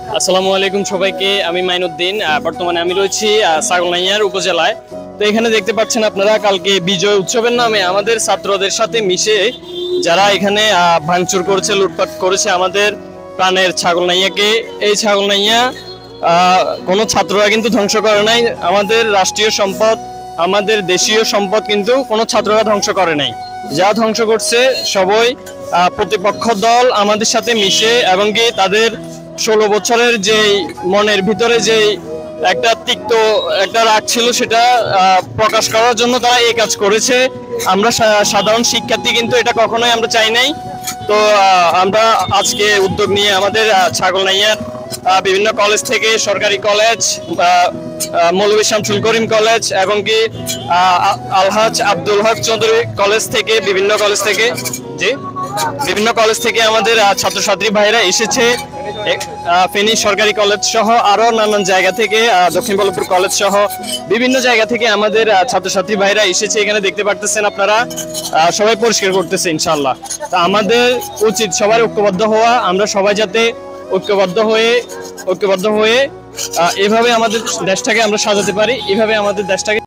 আসসালামু আলাইকুম সবাইকে, আমি মাইনুদ্দিন। বর্তমানে আমি রয়েছি ছাগলনাইয়ার উপজেলায়। তো এখানে দেখতে পাচ্ছেন আপনারা, কালকে বিজয় উৎসবের নামে আমাদের ছাত্রদের সাথে মিশে যারা এখানে ভাঙচুর করেছে, লুটপাট করেছে আমাদের প্রাণের ছাগলনাইয়াকে। এই ছাগলনাইয়া কোনো ছাত্ররা কিন্তু ধ্বংস করে নাই। আমাদের রাষ্ট্রীয় সম্পদ, আমাদের দেশীয় সম্পদ কিন্তু কোনো ছাত্ররা ধ্বংস করে নাই। যা ধ্বংস করছে সবই প্রতিপক্ষ দল আমাদের সাথে মিশে, এবং কি তাদের 16 বছরের যে মনের ভিতরে যে একটা তিক্ত একটা রাগ ছিল, সেটা প্রকাশ করার জন্য তারা এই কাজ করেছে। আমরা সাধারণ শিক্ষার্থী কিন্তু এটা কখনোই আমরা চাই নাই। তো আমরা আজকে উদ্যোগ নিয়ে আমাদের ছাগলনাইয়ার বিভিন্ন কলেজ থেকে, সরকারি কলেজ, মৌলভী শামসুল করিম কলেজ, এবং কি আলহাজ আব্দুল হক চৌধুরী কলেজ থেকে, বিভিন্ন কলেজ থেকে আমাদের ছাত্রছাত্রী ভাইরা এসেছে। ফেনী সরকারি কলেজ সহ আরো নানান জায়গা থেকে, দক্ষিণ বল্লভপুর কলেজ সহ বিভিন্ন জায়গা থেকে আমাদের ছাত্রছাত্রী ভাইরা এসেছে। এখানে দেখতে পারতেছেন আপনারা, সবাই পরিষ্কার করতেছে ইনশাআল্লাহ। তা আমাদের উচিত সবাই ঐক্যবদ্ধ হওয়া। আমরা সবাই যাতে ঐক্যবদ্ধ হয়ে এভাবে আমাদের দেশটাকে আমরা সাজাতে পারি, এভাবে আমাদের দেশটাকে